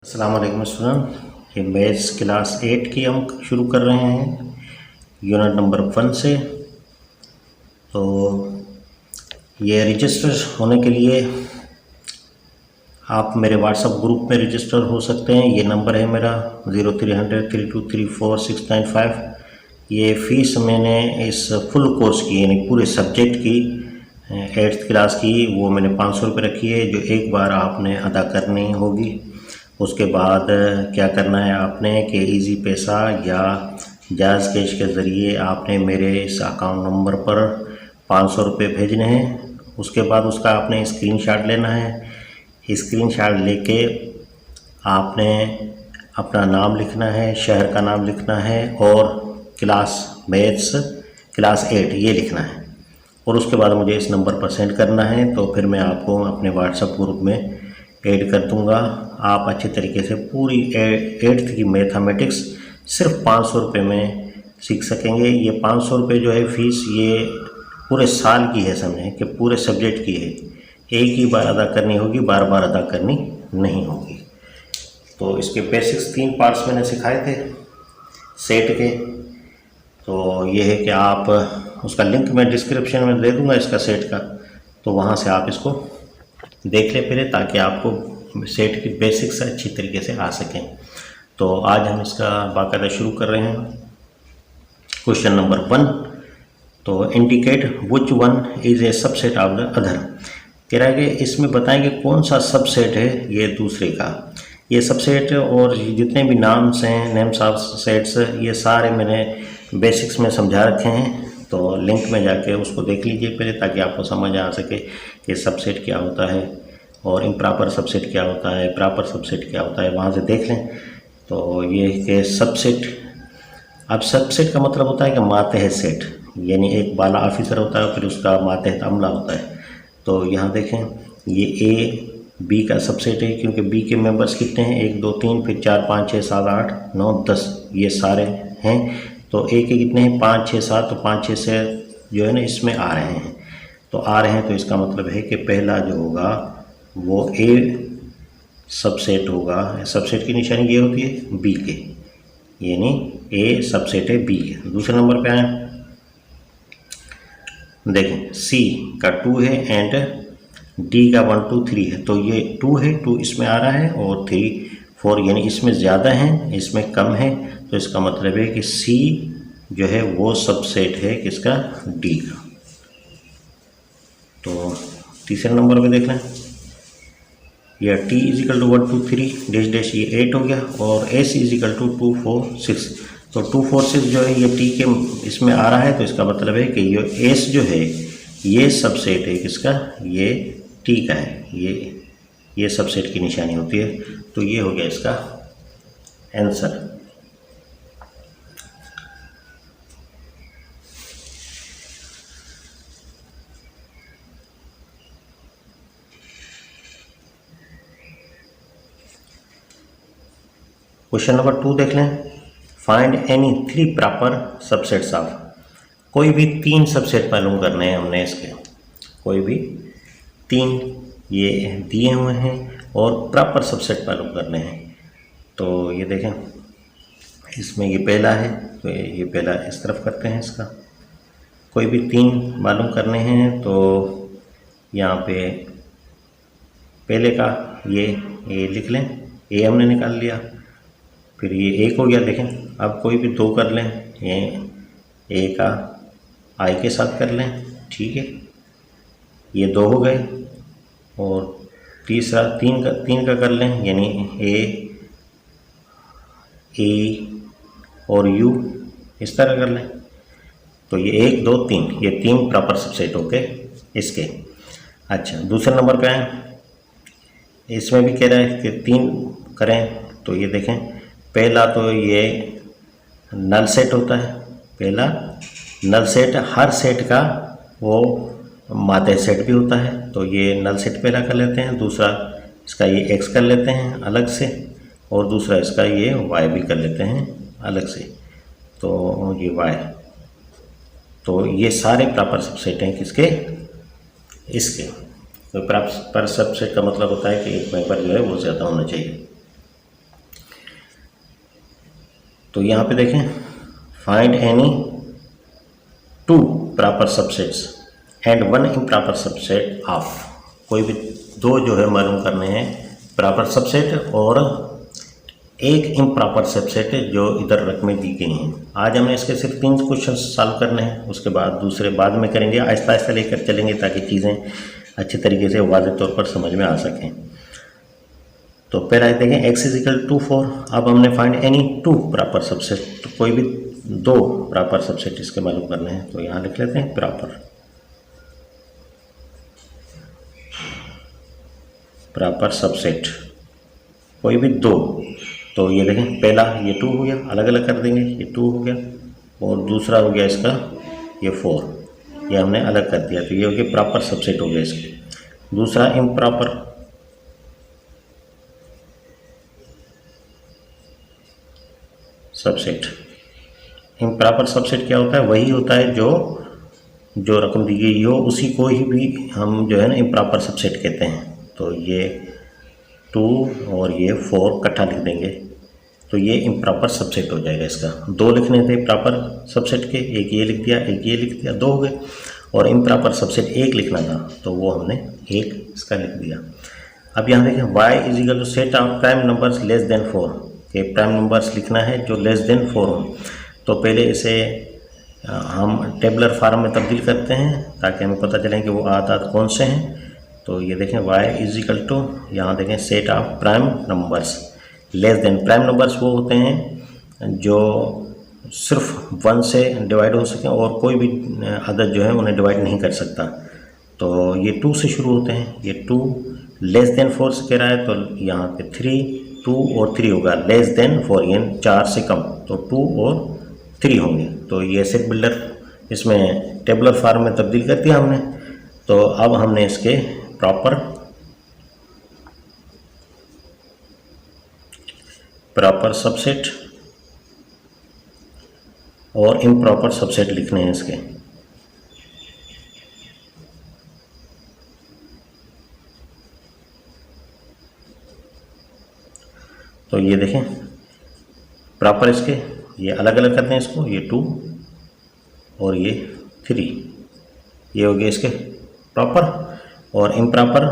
अस्सलाम वालेकुम स्टूडेंट, ये मैथ्स क्लास 8 की हम शुरू कर रहे हैं यूनिट नंबर 1 से। तो ये रजिस्टर होने के लिए आप मेरे व्हाट्सएप ग्रुप में रजिस्टर हो सकते हैं। ये नंबर है मेरा 0300323469 ये फ़ीस मैंने इस फुल कोर्स की यानी पूरे सब्जेक्ट की 8th क्लास की वो मैंने 500 रुपये रखी है, जो एक बार आपने अदा करनी होगी। उसके बाद क्या करना है आपने कि इजी पैसा या जायज़ कैश के ज़रिए आपने मेरे इस अकाउंट नंबर पर 500 रुपये भेजने हैं। उसके बाद उसका आपने स्क्रीनशॉट लेना है। स्क्रीनशॉट लेके आपने अपना नाम लिखना है, शहर का नाम लिखना है और क्लास मैथ्स क्लास 8 ये लिखना है और उसके बाद मुझे इस नंबर पर सेंड करना है। तो फिर मैं आपको अपने व्हाट्सएप ग्रुप में ऐड कर दूँगा। आप अच्छे तरीके से पूरी 8th की मैथमेटिक्स सिर्फ 500 रुपये में सीख सकेंगे। ये 500 रुपये जो है फ़ीस ये पूरे साल की है, समझें कि पूरे सब्जेक्ट की है। एक ही बार अदा करनी होगी, बार बार अदा करनी नहीं होगी। तो इसके बेसिक्स 3 पार्ट्स मैंने सिखाए थे सेट के। तो ये है कि आप उसका लिंक मैं डिस्क्रिप्शन में दे दूँगा इसका सेट का, तो वहाँ से आप इसको देख ले पहले, ताकि आपको सेट की बेसिक्स अच्छी तरीके से आ सकें। तो आज हम इसका बाकायदा शुरू कर रहे हैं। क्वेश्चन नंबर 1, तो indicate which one is a subset of the other. कह रहा है कि इसमें बताएंगे कौन सा सबसेट है ये दूसरे का। ये सबसेट और जितने भी नाम्स हैं, नेम्स ऑफ सेट्स, ये सारे मैंने बेसिक्स में समझा रखे हैं। तो लिंक में जाके उसको देख लीजिए पहले, ताकि आपको समझ आ सके कि सबसेट क्या होता है और इम्प्रॉपर सबसेट क्या होता है, प्रॉपर सबसेट क्या होता है, वहाँ से देख लें। तो ये कि सबसेट, अब सबसेट का मतलब होता है कि मातहत सेट, यानी एक बाला ऑफिसर होता है फिर उसका मातहत अमला होता है। तो यहाँ देखें ये ए बी का सबसेट है, क्योंकि बी के मेंबर्स कितने हैं, 1 2 3 फिर 4 5 6 7 8 9 10 ये सारे हैं। तो ए के कितने हैं, 5 6 7, तो 5 6 से जो है ना इसमें आ रहे हैं। तो आ रहे हैं तो इसका मतलब है कि पहला जो होगा वो ए सबसेट होगा। सबसेट की निशानी ये होती है बी के, यानी ए सबसेट है बी के। दूसरे नंबर पे आए, देखें सी का 2 है एंड डी का 1 2 3 है। तो ये 2 है, 2 इसमें आ रहा है और 3 4, यानी इसमें ज़्यादा है इसमें कम है। तो इसका मतलब है कि सी जो है वो सबसेट है किसका, डी का। तो तीसरे नंबर पे देख लें, यह T equal to 1 2 3 dash dash ये 8 हो गया और एस इजिकल टू 2 4 6। तो 2 4 6 जो है ये टी के इसमें आ रहा है। तो इसका मतलब है कि ये एस जो है ये सबसेट है किसका, ये टी का है। ये सबसेट की निशानी होती है। तो ये हो गया इसका आंसर। क्वेश्चन नंबर 2 देख लें, find any 3 proper subsets of. कोई भी 3 सबसेट मालूम करने हैं हमने इसके, कोई भी 3 ये दिए हुए हैं और प्रॉपर सबसेट मालूम करने हैं। तो ये देखें इसमें ये पहला है, तो ये पहला इस तरफ करते हैं इसका। कोई भी 3 मालूम करने हैं तो यहाँ पे पहले का ये लिख लें, ए हमने निकाल लिया। फिर ये 1 हो गया, देखें अब कोई भी 2 कर लें, ये ए का आई के साथ कर लें, ठीक है, ये 2 हो गए। और तीसरा 3 का कर लें, यानी ए और यू इस तरह कर लें। तो ये 1 2 3 ये 3 प्रॉपर सबसेट हो गए इसके। अच्छा दूसरे नंबर पे आए, इसमें भी कह रहा है कि 3 करें। तो ये देखें पहला तो ये नल सेट होता है, पहला नल सेट, हर सेट का वो मातहत सेट भी होता है। तो ये नल सेट पहला कर लेते हैं, दूसरा इसका ये एक्स कर लेते हैं अलग से और दूसरा इसका ये वाई भी कर लेते हैं अलग से। तो ये वाई, तो ये सारे प्रॉपर सबसेट हैं किसके, इसके। तो प्रॉपर सबसेट का मतलब होता है कि एक मेंबर जो है वो ज़्यादा होना चाहिए। तो यहाँ पे देखें, find any 2 proper subsets and 1 improper subset of, कोई भी 2 जो है मालूम करने हैं प्रॉपर सबसेट और 1 इम्प्रॉपर सबसेट जो इधर रकमें दी गई हैं। आज हमने इसके सिर्फ 3 क्वेश्चन सॉल्व करने हैं, उसके बाद दूसरे बाद में करेंगे, आहिस्ता आहिस्ता लेकर चलेंगे ताकि चीज़ें अच्छी तरीके से वाज़ेह तौर पर समझ में आ सकें। तो पहला देखें x = 4। अब हमने फाइंड एनी 2 प्रॉपर सबसेट, तो कोई भी 2 प्रॉपर सबसेट इसके मालूम करने हैं। तो यहाँ लिख लेते हैं प्रॉपर सबसेट, कोई भी 2। तो ये देखें, पहला ये 2 हो गया, अलग अलग कर देंगे, ये 2 हो गया, और दूसरा हो गया इसका ये 4, ये हमने अलग कर दिया। तो ये हो गया प्रॉपर सबसेट हो गया इसके। दूसरा इम्प्रॉपर सबसेट, इम्प्रॉपर सबसेट क्या होता है? वही होता है जो रकम दी गई हो उसी को ही भी हम जो है ना इम्प्रॉपर सबसेट कहते हैं। तो ये 2 और ये 4 इकट्ठा लिख देंगे, तो ये इम्प्रॉपर सबसेट हो जाएगा। इसका 2 लिखने थे प्रॉपर सबसेट के, एक ये लिख दिया, एक ये लिख दिया, 2 हो गए। और इम्प्रॉपर सबसेट 1 लिखना था, तो वो हमने 1 इसका लिख दिया। अब यहाँ देखें, y = set of prime numbers less than 4, के प्राइम नंबर्स लिखना है जो लेस देन 4 हो। तो पहले इसे हम टेबलर फार्म में तब्दील करते हैं ताकि हमें पता चले कि वो आदाद कौन से हैं। तो ये देखें, y = यहाँ देखें set of prime numbers less than, prime numbers वो होते हैं जो सिर्फ 1 से डिवाइड हो सकें और कोई भी अदद जो है उन्हें डिवाइड नहीं कर सकता। तो ये 2 से शुरू होते हैं, ये 2 लेस देन 4 से कह रहा है, तो यहाँ पे 3, 2 और 3 होगा, लेस देन 4 यानी 4 से कम, तो 2 और 3 होंगे। तो ये सेट बिल्डर इसमें टेबलर फार्म में तब्दील कर दिया हमने। तो अब हमने इसके प्रॉपर सबसेट और इम्प्रॉपर सबसेट लिखने हैं इसके। तो ये देखें, प्रॉपर इसके ये अलग अलग करते हैं इसको, ये 2 और ये 3, ये हो गए इसके प्रॉपर। और इम्प्रॉपर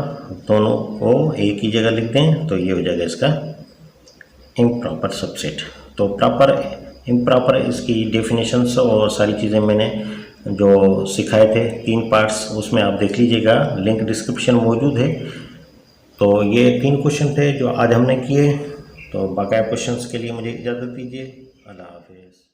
दोनों को एक ही जगह लिखते हैं, तो ये हो जाएगा इसका इम्प्रॉपर सबसेट। तो प्रॉपर इम्प्रॉपर इसकी डेफिनेशंस और सारी चीज़ें मैंने जो सिखाए थे 3 पार्ट्स, उसमें आप देख लीजिएगा, लिंक डिस्क्रिप्शन मौजूद है। तो ये 3 क्वेश्चन थे जो आज हमने किए। तो बाकाया क्वेश्चंस के लिए मुझे इजाज़त दीजिए। अल्लाह हाफिज़।